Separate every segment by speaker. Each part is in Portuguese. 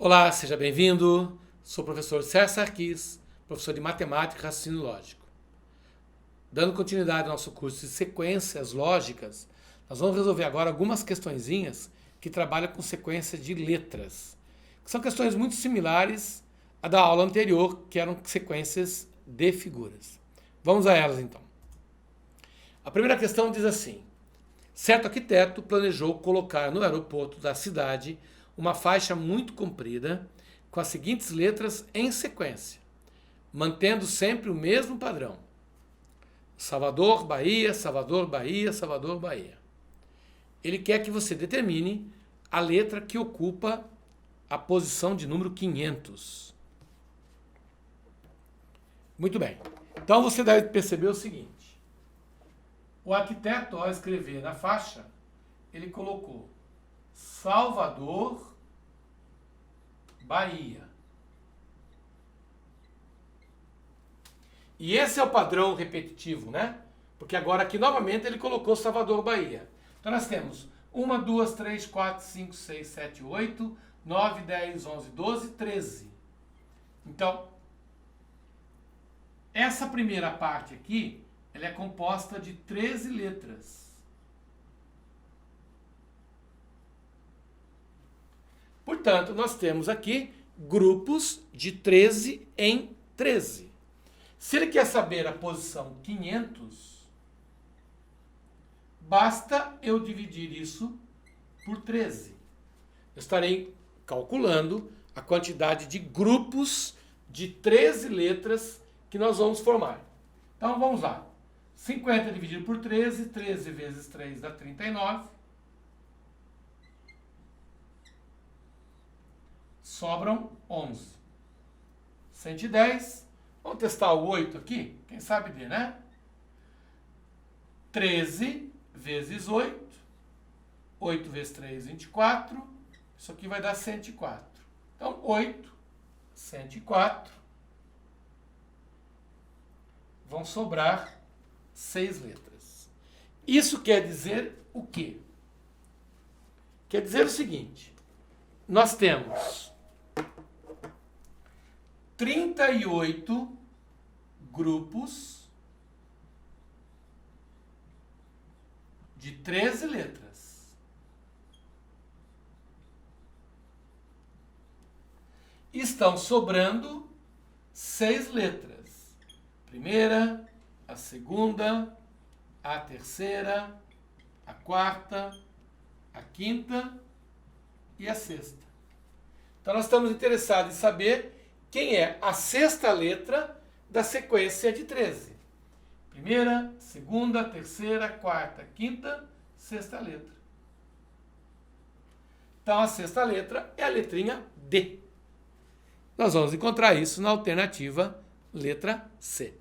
Speaker 1: Olá, seja bem-vindo. Sou o professor César Sarquis, professor de Matemática e Raciocínio Lógico. Dando continuidade ao nosso curso de sequências lógicas, nós vamos resolver agora algumas questõezinhas que trabalham com sequências de letras, que são questões muito similares à da aula anterior, que eram sequências de figuras. Vamos a elas, então. A primeira questão diz assim: certo arquiteto planejou colocar no aeroporto da cidade uma faixa muito comprida com as seguintes letras em sequência, mantendo sempre o mesmo padrão: Salvador, Bahia, Salvador, Bahia, Salvador, Bahia. Ele quer que você determine a letra que ocupa a posição de número 500. Muito bem. Então você deve perceber o seguinte: o arquiteto, ao escrever na faixa, ele colocou Salvador, Bahia. E esse é o padrão repetitivo, né? Porque agora aqui novamente ele colocou Salvador, Bahia. Então nós temos 1, 2, 3, 4, 5, 6, 7, 8, 9, 10, 11, 12, 13. Então, essa primeira parte aqui, ela é composta de 13 letras. Portanto, nós temos aqui grupos de 13 em 13. Se ele quer saber a posição 500, basta eu dividir isso por 13. Eu estarei calculando a quantidade de grupos de 13 letras que nós vamos formar. Então, vamos lá. 50 dividido por 13, 13 vezes 3 dá 39. Sobram 11. 110. Vamos testar o 8 aqui? Quem sabe dê, né? 13 vezes 8. 8 vezes 3, 24. Isso aqui vai dar 104. Então, 8, 104. Vão sobrar 6 letras. Isso quer dizer o quê? Quer dizer o seguinte: nós temos 38 grupos de 13 letras. Estão sobrando 6 letras. Primeira, a segunda, a terceira, a quarta, a quinta e a sexta. Então nós estamos interessados em saber quem é a sexta letra da sequência de 13. Primeira, segunda, terceira, quarta, quinta, sexta letra. Então a sexta letra é a letrinha D. Nós vamos encontrar isso na alternativa letra C.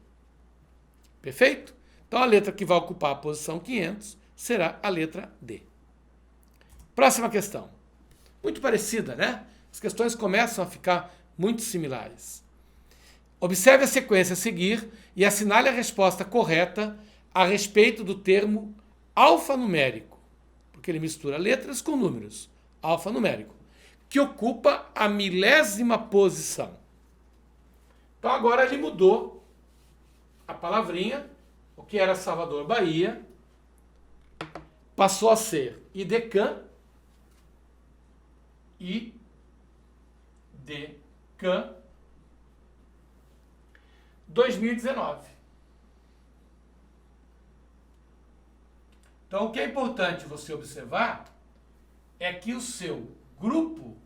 Speaker 1: Perfeito? Então a letra que vai ocupar a posição 500 será a letra D. Próxima questão. Muito parecida, né? As questões começam a ficar muito similares. Observe a sequência a seguir e assinale a resposta correta a respeito do termo alfanumérico, porque ele mistura letras com números, alfanumérico, que ocupa a 1000ª posição. Então agora ele mudou a palavrinha, o que era Salvador, Bahia, passou a ser IDECAM, IDECAM 2019. Então, o que é importante você observar é que o seu grupo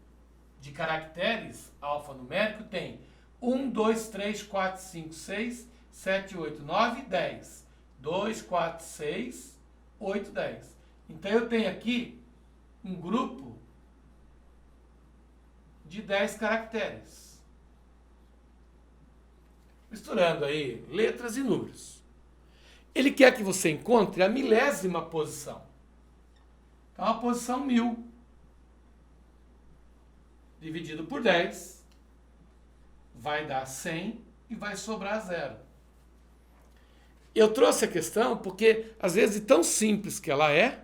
Speaker 1: de caracteres alfanumérico tem 1, 2, 3, 4, 5, 6, 7, 8, 9, 10. 2, 4, 6, 8, 10. Então, eu tenho aqui um grupo de 10 caracteres. Misturando aí letras e números. Ele quer que você encontre a 1000ª posição. Então, a posição 1000 dividido por 10 vai dar 100 e vai sobrar 0. Eu trouxe a questão porque, às vezes, de tão simples que ela é,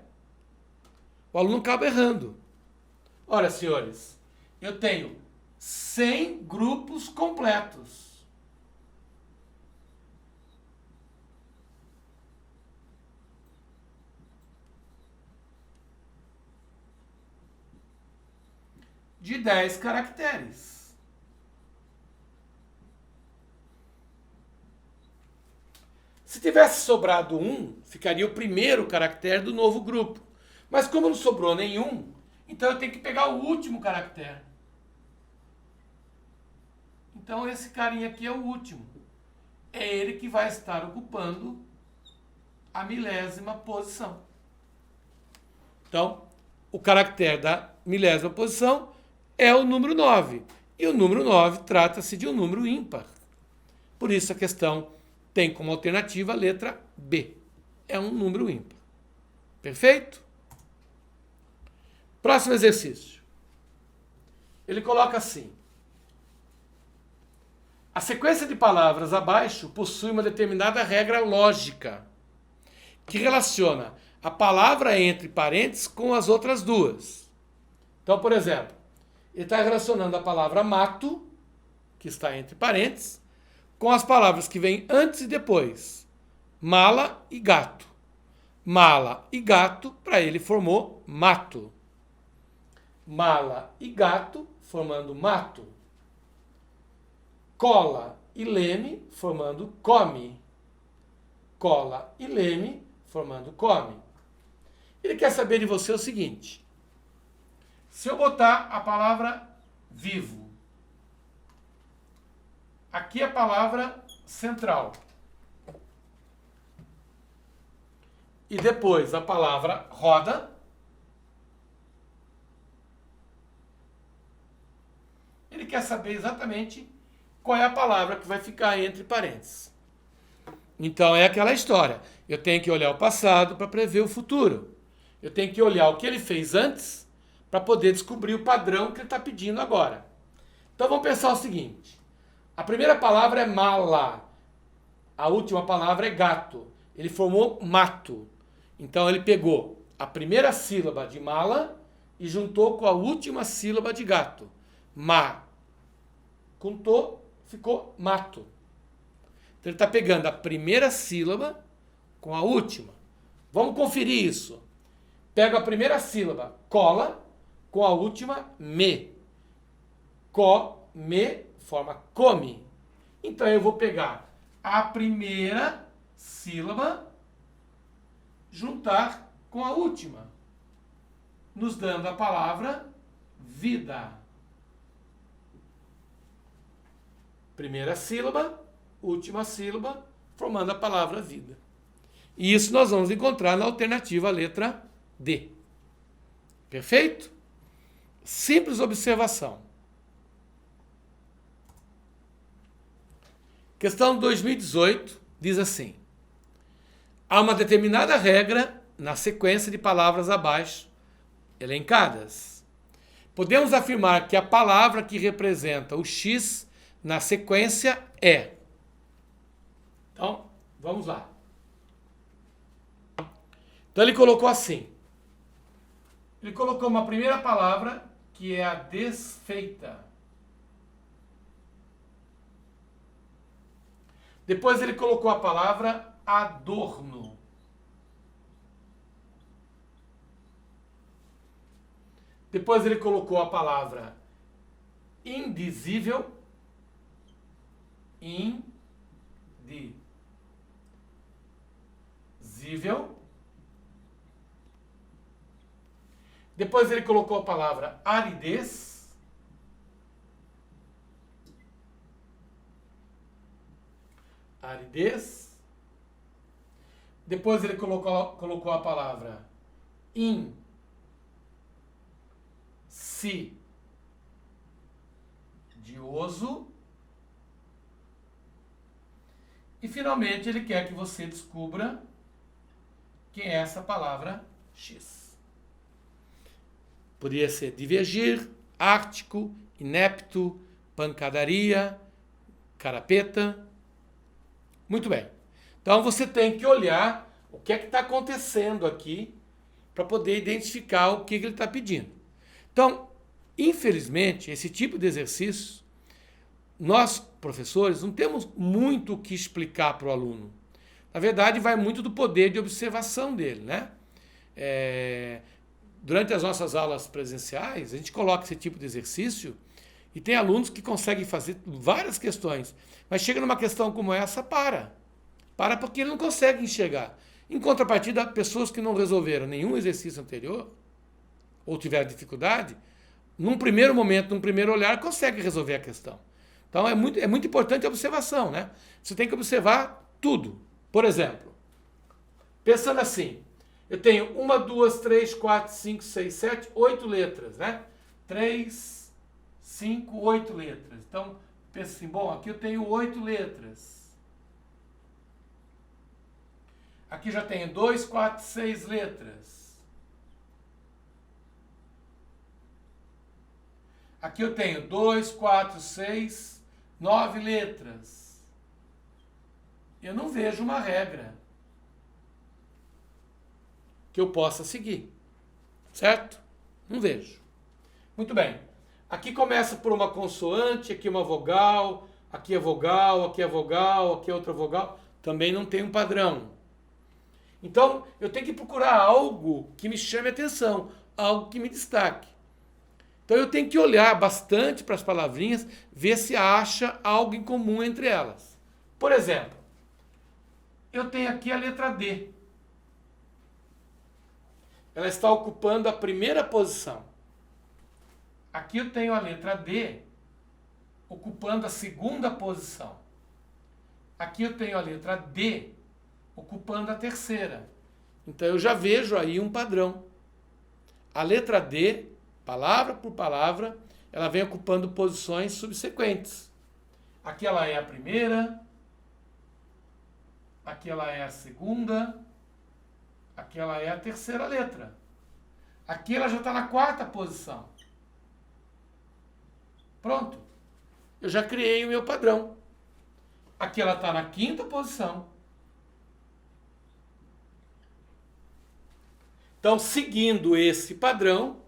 Speaker 1: o aluno acaba errando. Ora, senhores, eu tenho 100 grupos completos. De 10 caracteres. Se tivesse sobrado um, ficaria o primeiro caractere do novo grupo. Mas como não sobrou nenhum, então eu tenho que pegar o último caractere. Então esse carinha aqui é o último. É ele que vai estar ocupando a 1000ª posição. Então, o caractere da 1000ª posição é o número 9. E o número 9 trata-se de um número ímpar. Por isso a questão tem como alternativa a letra B. É um número ímpar. Perfeito? Próximo exercício. Ele coloca assim. A sequência de palavras abaixo possui uma determinada regra lógica que relaciona a palavra entre parênteses com as outras duas. Então, por exemplo, ele está relacionando a palavra mato, que está entre parênteses, com as palavras que vêm antes e depois. Mala e gato. Mala e gato, para ele, formou mato. Mala e gato, formando mato. Cola e leme, formando come. Cola e leme, formando come. Ele quer saber de você o seguinte. Se eu botar a palavra vivo, aqui é a palavra central. E depois a palavra roda. Ele quer saber exatamente qual é a palavra que vai ficar entre parênteses. Então é aquela história. Eu tenho que olhar o passado para prever o futuro. Eu tenho que olhar o que ele fez antes para poder descobrir o padrão que ele está pedindo agora. Então vamos pensar o seguinte. A primeira palavra é mala. A última palavra é gato. Ele formou mato. Então ele pegou a primeira sílaba de mala e juntou com a última sílaba de gato. Ma. Juntou, ficou mato. Então ele está pegando a primeira sílaba com a última. Vamos conferir isso. Pego a primeira sílaba, cola, com a última, me. Me forma come. Então eu vou pegar a primeira sílaba, juntar com a última, nos dando a palavra vida. Primeira sílaba, última sílaba, formando a palavra vida. E isso nós vamos encontrar na alternativa letra D. Perfeito? Simples observação. Questão 2018 diz assim. Há uma determinada regra na sequência de palavras abaixo elencadas. Podemos afirmar que a palavra que representa o X na sequência é. Então, vamos lá. Então ele colocou assim. Ele colocou uma primeira palavra que é a desfeita. Depois ele colocou a palavra adorno. Depois ele colocou a palavra indizível. Indizível. Depois ele colocou a palavra aridez. Aridez. Depois ele colocou a palavra insidioso. E finalmente ele quer que você descubra quem é essa palavra X. Poderia ser divergir, ártico, inepto, pancadaria, carapeta. Muito bem. Então você tem que olhar o que é que está acontecendo aqui para poder identificar o que ele está pedindo. Então, Infelizmente, esse tipo de exercício, nós, professores, não temos muito o que explicar para o aluno. Na verdade, vai muito do poder de observação dele, né? Durante as nossas aulas presenciais, a gente coloca esse tipo de exercício e tem alunos que conseguem fazer várias questões, mas chega numa questão como essa, para porque ele não consegue enxergar. Em contrapartida, pessoas que não resolveram nenhum exercício anterior ou tiveram dificuldade, num primeiro momento, num primeiro olhar, conseguem resolver a questão. Então é muito importante a observação, né? Você tem que observar tudo. Por exemplo, pensando assim, eu tenho 1, 2, 3, 4, 5, 6, 7, 8 letras, né? 3, 5, 8 letras. Então, pensa assim, bom, aqui eu tenho 8 letras. Aqui já tenho 2, 4, 6 letras. Aqui eu tenho 2, 4, 6, 9 letras. Eu não vejo uma regra que eu possa seguir, certo? Não vejo. Muito bem. Aqui começa por uma consoante, aqui uma vogal, aqui é vogal, aqui é vogal, aqui é outra vogal. Também não tem um padrão. Então, eu tenho que procurar algo que me chame a atenção, algo que me destaque. Então, eu tenho que olhar bastante para as palavrinhas, ver se acha algo em comum entre elas. Por exemplo, eu tenho aqui a letra D. Ela está ocupando a primeira posição. Aqui eu tenho a letra D ocupando a segunda posição. Aqui eu tenho a letra D ocupando a terceira. Então eu já vejo aí um padrão. A letra D, palavra por palavra, ela vem ocupando posições subsequentes. Aqui ela é a primeira, aqui ela é a segunda, aqui ela é a terceira letra. Aqui ela já está na quarta posição. Pronto. Eu já criei o meu padrão. Aqui ela está na quinta posição. Então, seguindo esse padrão,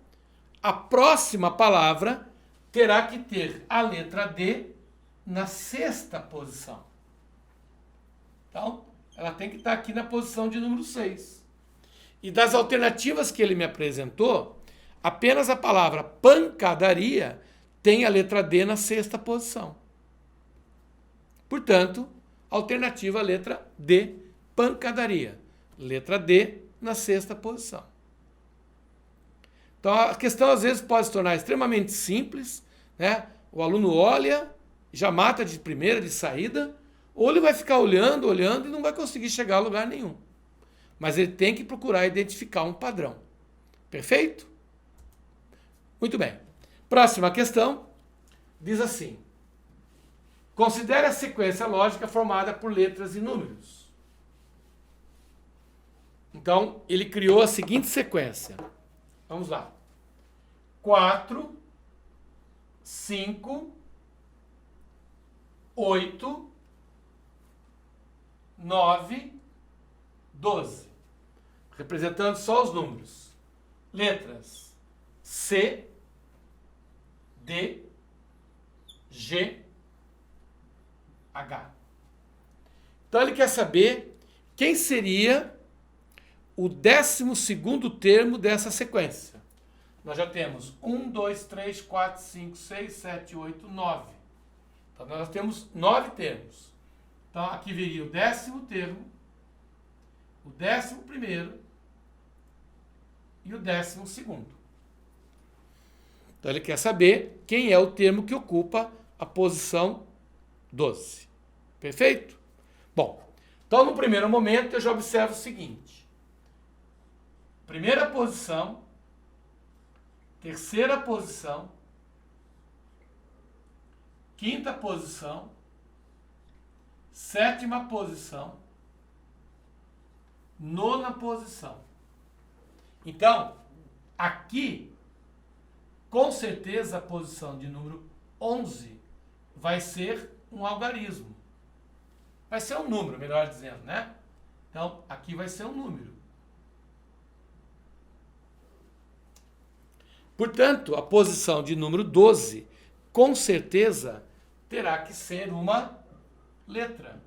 Speaker 1: a próxima palavra terá que ter a letra D na sexta posição. Então, ela tem que estar aqui na posição de número 6. E das alternativas que ele me apresentou, apenas a palavra pancadaria tem a letra D na sexta posição. Portanto, alternativa letra D, pancadaria. Letra D na sexta posição. Então, a questão às vezes pode se tornar extremamente simples, né? O aluno olha, já mata de primeira, de saída, ou ele vai ficar olhando e não vai conseguir chegar a lugar nenhum. Mas ele tem que procurar identificar um padrão. Perfeito? Muito bem. Próxima questão diz assim: considere a sequência lógica formada por letras e números. Então, ele criou a seguinte sequência. Vamos lá. 4, 5, 8, 9, 12. Representando só os números. Letras C, D, G, H. Então ele quer saber quem seria o 12º termo dessa sequência. Nós já temos 1, 2, 3, 4, 5, 6, 7, 8, 9. Então nós temos 9 termos. Então aqui viria o 10º termo, o 11º e o 12º. Então ele quer saber quem é o termo que ocupa a posição 12. Perfeito? Bom, então no primeiro momento eu já observo o seguinte: primeira posição, terceira posição, quinta posição, sétima posição, nona posição. Então, aqui, com certeza a posição de número 11 vai ser um algarismo. Vai ser um número, melhor dizendo, né? Então, aqui vai ser um número. Portanto, a posição de número 12, com certeza, terá que ser uma letra.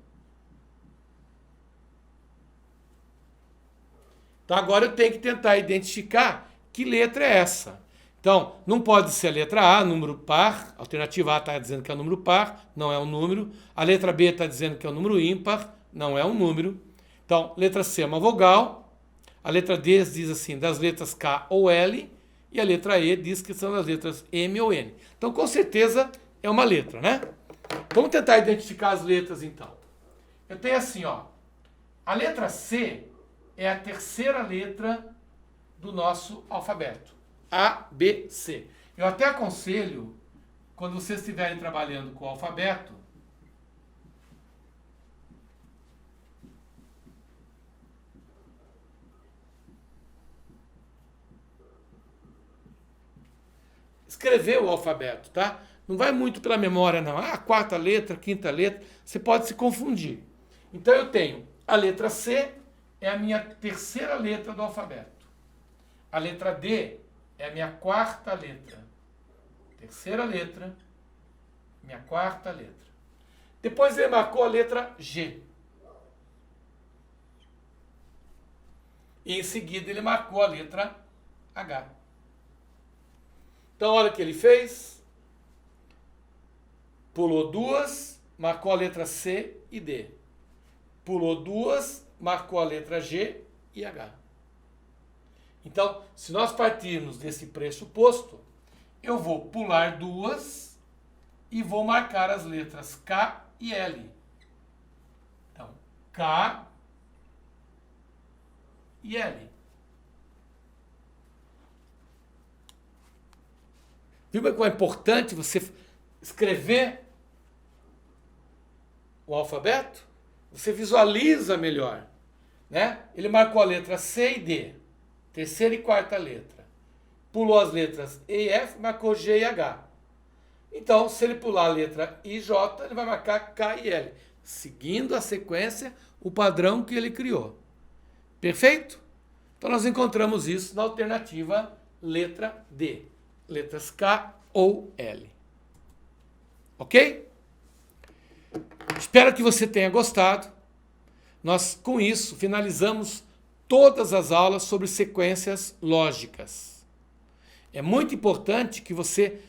Speaker 1: Então agora eu tenho que tentar identificar que letra é essa. Então, não pode ser a letra A, número par. A alternativa A está dizendo que é um número par, não é um número. A letra B está dizendo que é um número ímpar, não é um número. Então, letra C é uma vogal. A letra D diz assim, das letras K ou L. E a letra E diz que são das letras M ou N. Então, com certeza, é uma letra, né? Vamos tentar identificar as letras, então. Eu tenho assim, ó. A letra C é a terceira letra do nosso alfabeto. A, B, C. Eu até aconselho, quando vocês estiverem trabalhando com o alfabeto, escrever o alfabeto, tá? Não vai muito pela memória, não. Ah, quarta letra, quinta letra, você pode se confundir. Então eu tenho a letra C, é a minha terceira letra do alfabeto. A letra D é a minha quarta letra. Terceira letra, minha quarta letra. Depois ele marcou a letra G. E em seguida ele marcou a letra H. Então olha o que ele fez. Pulou duas, marcou a letra C e D. Pulou duas, marcou a letra G e H. Então, se nós partirmos desse pressuposto, eu vou pular duas e vou marcar as letras K e L. Então, K e L. Viu como é importante você escrever o alfabeto? Você visualiza melhor, né? Ele marcou a letra C e D, terceira e quarta letra. Pulou as letras E e F, marcou G e H. Então, se ele pular a letra I e J, ele vai marcar K e L, seguindo a sequência, o padrão que ele criou. Perfeito? Então, nós encontramos isso na alternativa letra D. Letras K ou L. Ok? Espero que você tenha gostado. Nós, com isso, finalizamos todas as aulas sobre sequências lógicas. É muito importante que você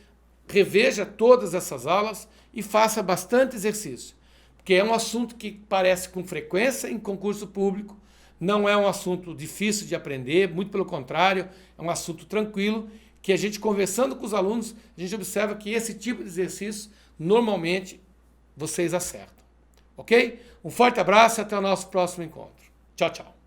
Speaker 1: reveja todas essas aulas e faça bastante exercício, porque é um assunto que parece com frequência em concurso público, não é um assunto difícil de aprender, muito pelo contrário, é um assunto tranquilo, que a gente conversando com os alunos, a gente observa que esse tipo de exercício, normalmente, vocês acertam. Ok? Um forte abraço e até o nosso próximo encontro. Tchau, tchau.